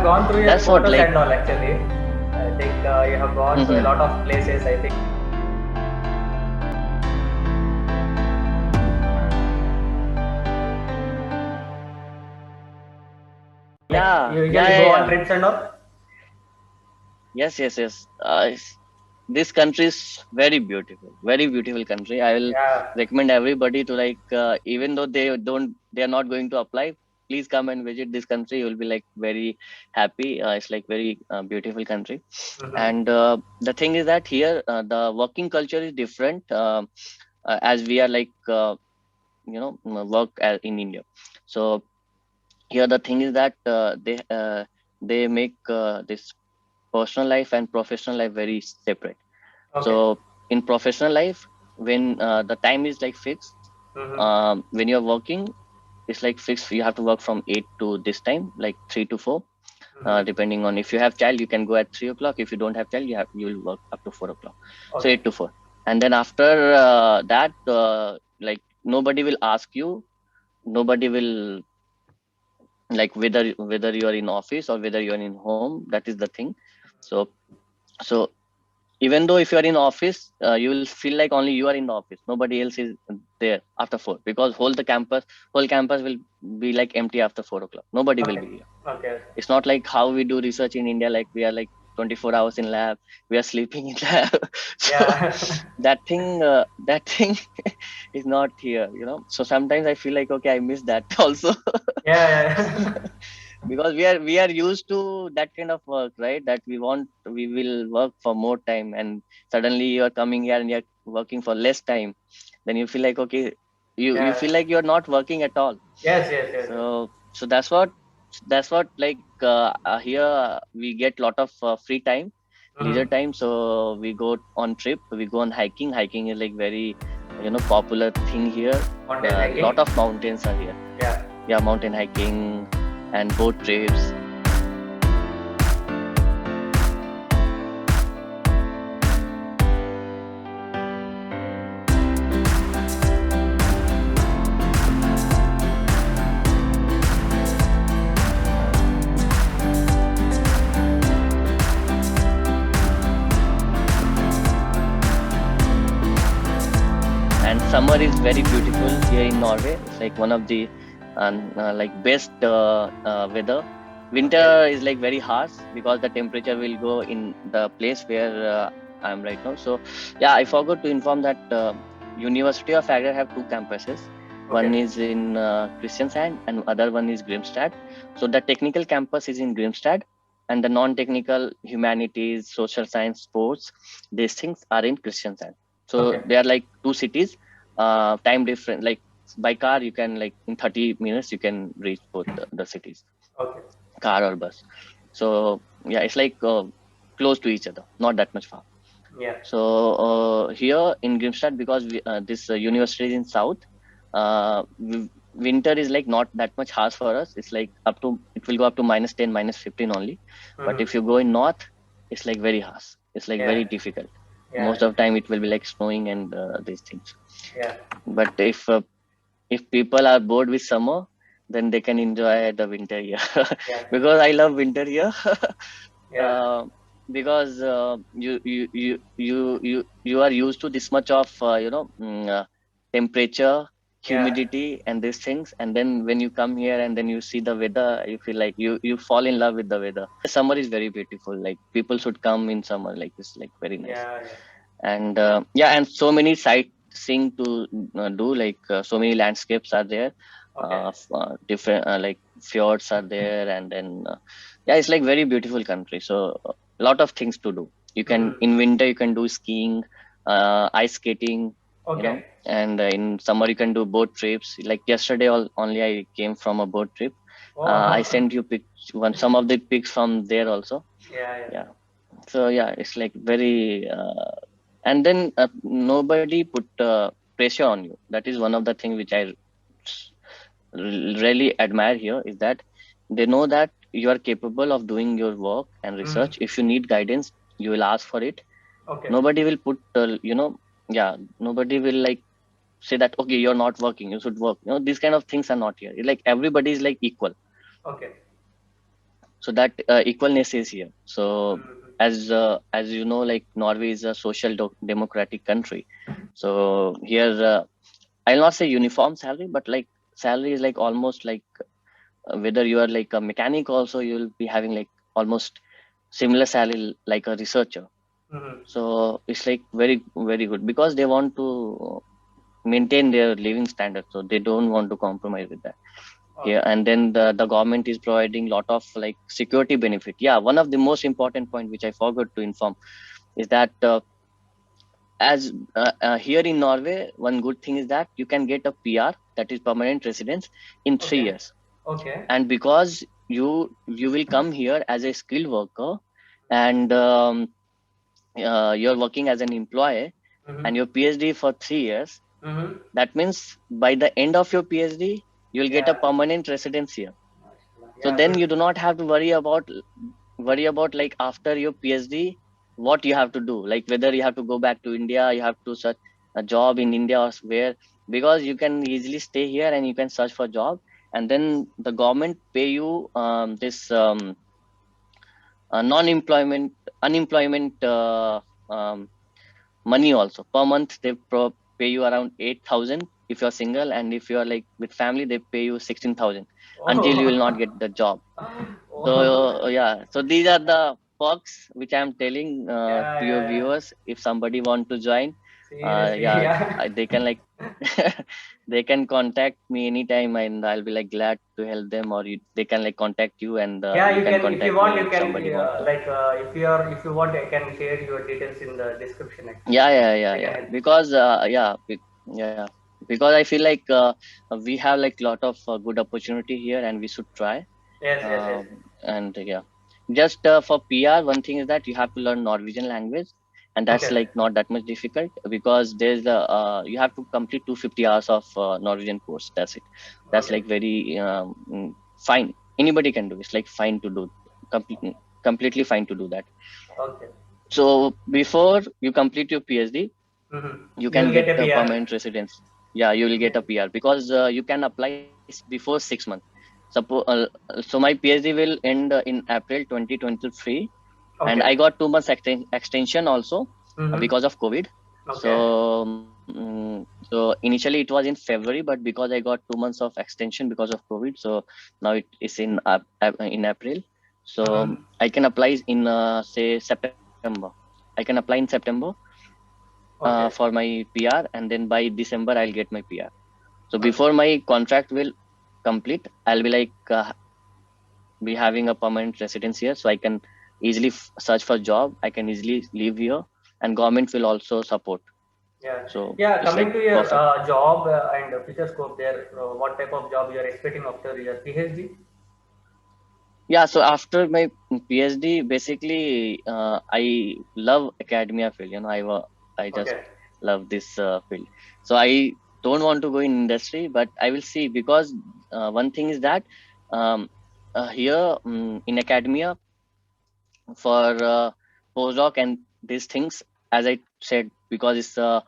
gone through your That's what, photos like. and all actually. I think you have gone to a Mhm. lot of places. I think like Yeah, you yeah, usually yeah, go on yeah. trips and all. Yes, yes, yes. This country is very beautiful country. I will Yeah. recommend everybody to, like, even though they are not going to apply, please come and visit this country. You will be like very happy. It's like very beautiful country. Mm-hmm. And the thing is that here the working culture is different, as we are like, work in India. So here the thing is that they make this personal life and professional life very separate. Okay. So in professional life, when the time is like fixed, Mm-hmm. when you're working, it's like fixed. You have to work from 8 to this time, like 3 to 4. Mm-hmm. Depending on, if you have child, you can go at 3 o'clock. If you don't have child, you will work up to 4 o'clock. So Okay. 8 to 4. And then after that, like, nobody will ask you. Nobody will, like, whether you are in office or whether you are in home. That is the thing. So so even though if you are in office, you will feel like only you are in the office. Nobody else is there after 4, because whole campus will be like empty after 4 o'clock. Nobody will Okay. be here. Okay. It's not like how we do research in India, like we are like 24 hours in lab, we are sleeping in lab. So Yeah. that thing is not here, so sometimes I feel like, okay, I miss that also. Yeah. Yeah. Because we are used to that kind of work, right? That we will work for more time, and suddenly you are coming here and you're working for less time. Then you feel like, okay, you Yeah. feel like you're not working at all. Yes. Yes. Yes. Yes. So that's what, like, here we get lot of free time, leisure Mm-hmm. time. So we go on trip, we go on hiking is like very, popular thing here. Mountain Lot hiking. of mountains are here. Yeah. Yeah, mountain hiking and boat trips. And summer is very beautiful here in Norway. It's like one of the like best weather. Okay. Winter is like very harsh because the temperature will go in the place where I am right now. So yeah, I forgot to inform that University of Agder have two campuses. One Okay. is in Kristiansand and other one is Grimstad. So the technical campus is in Grimstad, and the non-technical, humanities, social science, sports, these things are in Kristiansand. So Okay. they are like two cities, time different. Like by car, you can, like, in 30 minutes you can reach both the cities, Okay. car or bus. So yeah, it's like close to each other, not that much far. Yeah. So here in Grimstad, because this university is in south, winter is like not that much harsh for us. It's like it will go up to -10, -15 only. But Mm-hmm. if you go in north, it's like very harsh. It's like very Yeah. difficult. Yeah. Most of the time it will be like snowing and these things. Yeah. But if people are bored with summer, then they can enjoy the winter here. Yeah. Because I love winter here. Yeah. uh, because you are used to this much of temperature, Yeah. humidity, and these things. And then when you come here and then you see the weather, you feel like you fall in love with the weather. Summer is very beautiful. Like, people should come in summer. Like, it's like very nice. Yeah. Yeah. And yeah, and so many sightseeing to do. Like, so many landscapes are there. Okay. Different, like, fjords are there. And then yeah, it's like very beautiful country. So a lot of things to do. You can, Mm-hmm. in winter you can do skiing, ice skating, Okay. and in summer you can do boat trips. Like yesterday, only I came from a boat trip. I Oh. sent you some of the pics from there also. Yeah. Yeah. Yeah. So yeah, it's like very and then nobody put pressure on you. That is one of the things which I really admire here, is that they know that you are capable of doing your work and Mm-hmm. research. If you need guidance, you will ask for it. Okay. Nobody will put yeah, nobody will like say that, okay, you're not working, you should work. These kind of things are not here. Like, everybody is like equal. Okay. so that equalness is here. So as you know, like Norway is a social democratic country. So here, I'll not say uniform salary, but like salary is like almost like whether you are like a mechanic also, you'll be having like almost similar salary like a researcher. So it's like very, very good because they want to maintain their living standard. So they don't want to compromise with that. Yeah, and then the government is providing lot of like security benefit. Yeah, one of the most important point which I forgot to inform is that as here in Norway, one good thing is that you can get a PR, that is permanent residence, in 3 years. Okay. And because you will come here as a skilled worker, and you're working as an employee, and your PhD for 3 years, that means by the end of your PhD, you'll get a permanent residence here. So Yeah, then good. you do not have to worry about like after your PhD, what you have to do, like whether you have to go back to India, you have to search a job in India or where, because you can easily stay here and you can search for job, and then the government pay you this non-employment unemployment money also per month. They pay you around 8,000 if you're single, and if you're like with family, they pay you 16,000 until you will not get the job. So yeah, so these are the perks which I'm telling to your Yeah. viewers. If somebody want to join, Seriously, yeah, yeah. they can like they can contact me anytime, and I'll be like glad to help them, or they can like contact you, and Yeah, you you can can, if you contact want, me you if can, somebody want to. if you want, I can share your details in the description actually. Yeah, I can yeah. help. Because yeah, because I feel like we have like lot of good opportunity here, and we should try. Yes. And yeah, just for PR, one thing is that you have to learn Norwegian language, and that's Okay. like not that much difficult, because there's a you have to complete 250 hours of Norwegian course. That's it. That's Okay. like very fine. Anybody can do. It's like fine to do. Completely fine to do that. Okay. So before you complete your PhD, you You can will get get a a PR. permanent residence. Yeah, you will get a PR because you can apply before 6 months. So my PhD will end in April 2023, and Okay. I got 2 months extension also Mm-hmm. because of COVID. Okay. So initially it was in February, but because I got 2 months of extension because of COVID, so now it is in April. So Mm-hmm. I can apply in say September. I can apply in September Okay. for my PR, and then by December I'll get my PR. So Okay. before my contract will complete, I'll be like be having a permanent residence here, so I can easily search for job. I can easily live here, and government will also support. Yeah. So Yeah. it's Coming like to your perfect. job and future scope there, what type of job you are expecting after your PhD? Yeah. So after my PhD, basically, I love academia field. I just Okay. love this field. So I don't want to go in industry, but I will see, because one thing is that um, here in academia for postdoc and these things, as I said, because it's a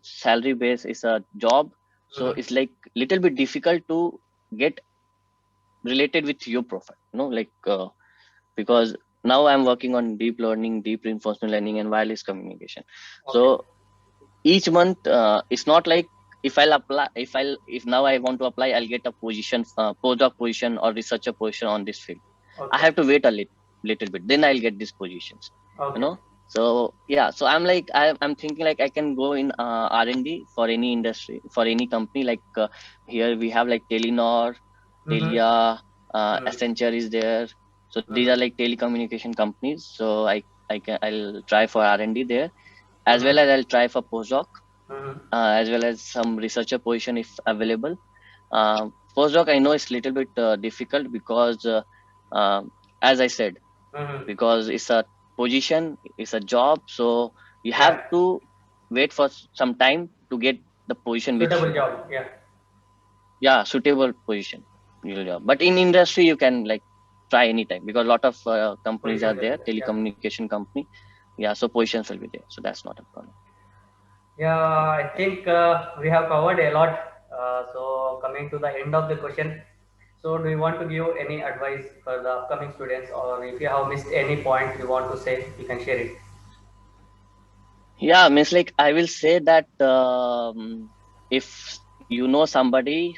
salary base, is a job, so Mm-hmm. it's like little bit difficult to get related with your profile, like because now I'm working on deep learning, deep reinforcement learning, and wireless communication. Okay. So each month, it's not like if now I want to apply, I'll get a position, postdoc position or researcher position on this field. I Okay. have to wait a little bit, then I'll get these positions, you Okay. know. So yeah, so I'm thinking like I can go in R&D for any industry, for any company. Like here we have like Telenor, Mm-hmm. Telia, Mm-hmm. Accenture is there. So these Mm-hmm. are like telecommunication companies. So I'll try for R&D there, as well Mm-hmm. as I'll try for postdoc, Mm-hmm. as well as some researcher position if available. Postdoc, I know it's little bit difficult because, as I said, Mm-hmm. because it's a position, it's a job, so you have Yeah. to wait for some time to get the position which Suitable you want. job. Yeah. Yeah, suitable position, your job. But in industry, you can like try anytime, because a lot of companies are Positions there, available. Yeah. telecommunication company. Yeah, so positions will be there, so that's not a problem. Yeah, I think we have covered a lot. So coming to the end of the question. So do you want to give any advice for the upcoming students, or if you have missed any point you want to say, you can share it. Yeah, means like I will say that if you know somebody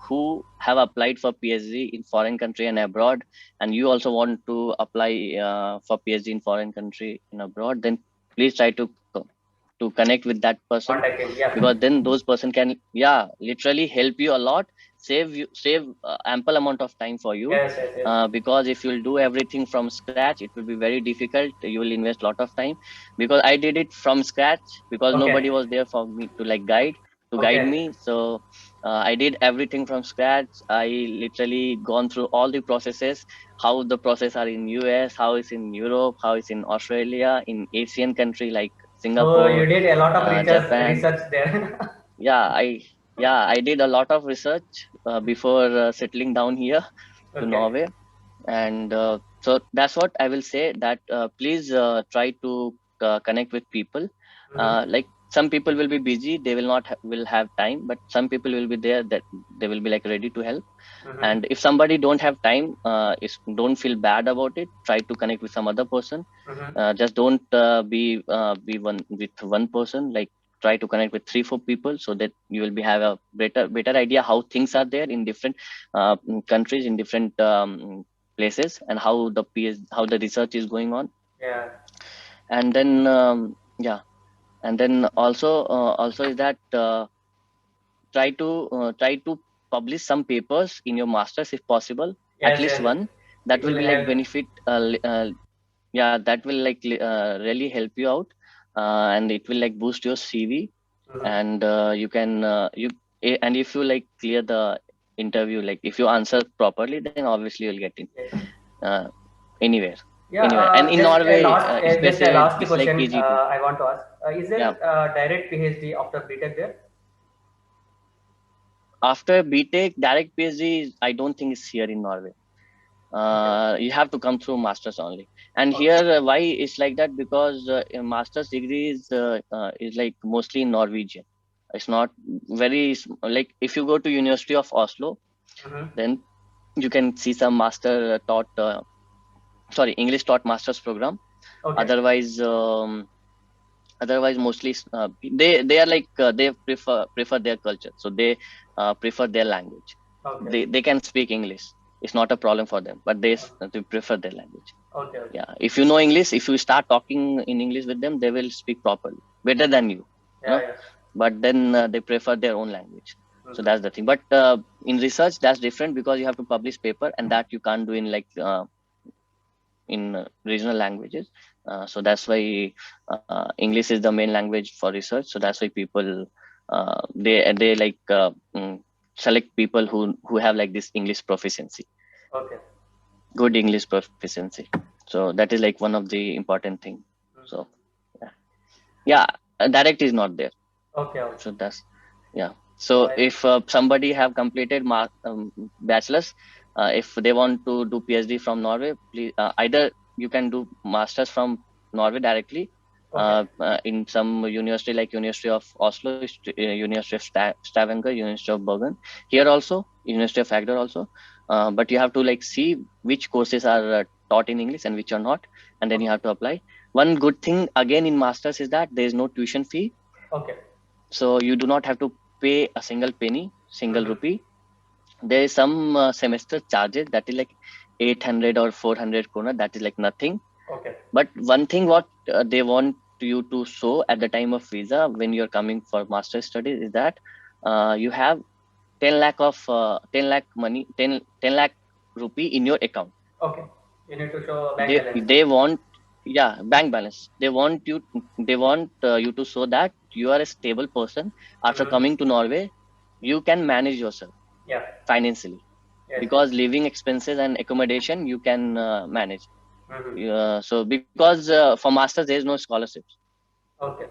who have applied for PhD in foreign country and abroad, and you also want to apply for PhD in foreign country and abroad, then please try to connect with that person, Contact him. Yeah. because then those person can, yeah, literally help you a lot, save ample amount of time for you. Yes, yes, yes. Because if you'll do everything from scratch, it will be very difficult. You will invest a lot of time, because I did it from scratch, because nobody Okay. was there for me to like guide Okay. me. So I did everything from scratch. I literally gone through all the processes, how the process are in US, how it's in Europe, how it's in Australia, in Asian country like So Singapore, you did a lot of Japan. research there. Yeah, I did a lot of research before settling down here to Okay. Norway. And so that's what I will say, that please try to connect with people. Mm-hmm. Like some people will be busy, they will not will have time, but some people will be there that they will be like ready to help. Mm-hmm. And if somebody don't have time, don't feel bad about it. Try to connect with some other person. Mm-hmm. Just don't be one with one person. Like try to connect with 3 4 people, so that you will be have a better idea how things are there in different countries, in different places, and how the research is going on. Yeah. And then yeah, and then also is that try to publish some papers in your masters if possible, at Yes, least yes. one. That It will will be like help. benefit, yeah, that will like really help you out, and it will like boost your CV. Mm-hmm. And you can and if you like clear the interview, like if you answer properly, then obviously you'll get in Yes. uh, anywhere. Yeah. And in Norway Just a especially, last it's like question. easy to, I want to ask: is there yeah. direct PhD after BTech there? After BTech, direct PhD I don't think is here in Norway. Okay. You have to come through masters only. And Okay. here why it's like that, because a master's degree is like mostly in Norwegian. It's not like if you go to University of Oslo, Mm-hmm. then you can see some master taught sorry, English taught masters program. Okay. Otherwise otherwise mostly they are like they prefer their culture, so they prefer their language. Okay. They can speak English, it's not a problem for them, but they prefer their language. Okay. Okay. Yeah, if you know English, if you start talking in English with them, they will speak properly, better than you Yeah. know Yeah. but then they prefer their own language. So Mm-hmm. that's the thing. But in research, that's different, because you have to publish paper, and that you can't do in like in regional languages. So that's why English is the main language for research. So that's why people they like select people who have like this English proficiency, Okay. good English proficiency. So that is like one of the important thing. Mm-hmm. So yeah, yeah, direct is not there. Okay. Okay. So that's, yeah. So So if somebody have completed bachelor's, if they want to do PhD from Norway, please either you can do masters from Norway directly okay. in some university like University of Oslo, University of Stavanger, University of Bergen. Here also, University of Agder also. But you have to like see which courses are taught in English and which are not, and then you Okay. have to apply. One good thing again in masters is that there is no tuition fee, Okay. so you do not have to pay a single penny, single Mm-hmm. rupee. There is some semester charges that is like 800 or 400 krona. That is like nothing. Okay. But one thing what they want you to show at the time of visa when you're coming for master studies is that you have 10 lakh of 10 lakh money, 10 lakh rupee in your account. Okay. You need to show bank balance. They want, yeah, bank balance. They want you to show that you are a stable person. After Mm-hmm. coming to Norway, you can manage yourself Yeah. financially, Yes. Yes. because living expenses and accommodation you can manage. Mm-hmm. So because for masters there is no scholarships, Okay.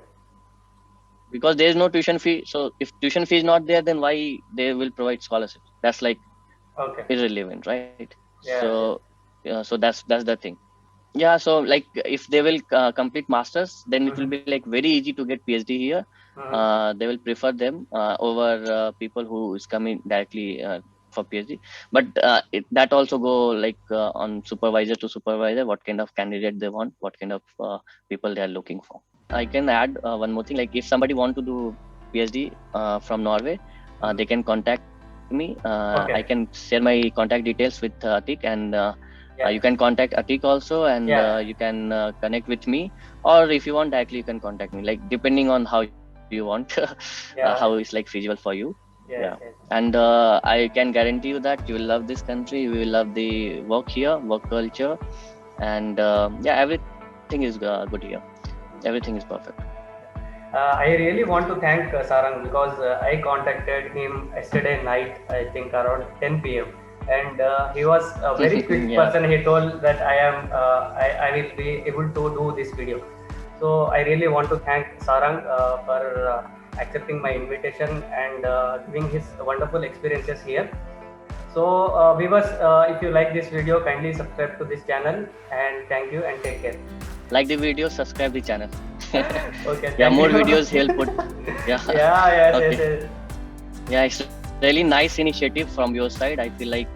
because there is no tuition fee. So if tuition fee is not there, then why they will provide scholarships? That's like Okay. irrelevant, right? Yes. Yes. So that's the thing. Yeah, so like if they will complete masters, then it will Mm-hmm. be like very easy to get PhD here. Mm-hmm. They will prefer them over people who is coming directly for PhD. But that also go like on supervisor to supervisor, what kind of candidate they want, what kind of people they are looking for. I can add one more thing, like if somebody want to do PhD from Norway, they can contact me. Okay. I can share my contact details with Atik, and Yeah. you can contact Atik also, and Yeah. you can connect with me, or if you want directly, you can contact me, like depending on how you want, Yeah. how it's like feasible for you. Yes, Yeah. yes. And I can guarantee you that you will love this country, you will love the work here, work culture, and yeah, everything is good here. Everything is perfect. I really want to thank Sarang, because I contacted him yesterday night, I think around 10 p.m. And he was a very quick Yeah. person. He told that I will be able to do this video. So I really want to thank Sarang for accepting my invitation and giving his wonderful experiences here. So viewers, if you like this video, kindly subscribe to this channel, and thank you and take care. Like the video, subscribe the channel. Okay. Yeah, thank more you. videos he'll put. Yeah. Yeah. Yes. Okay. Yes. Yes. Yeah, it's really nice initiative from your side. I feel like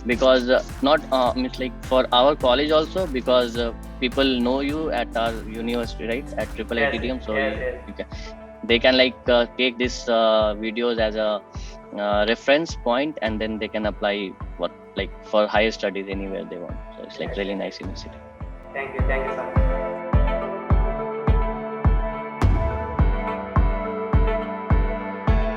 because not it's like for our college also, because people know you at our university, right, at Yes. IITM. So Yes. Yes. you can, they can like take this videos as a reference point, and then they can apply what like for higher studies anywhere they want. So it's like Yes. really nice initiative. Thank you. Thank you, sir.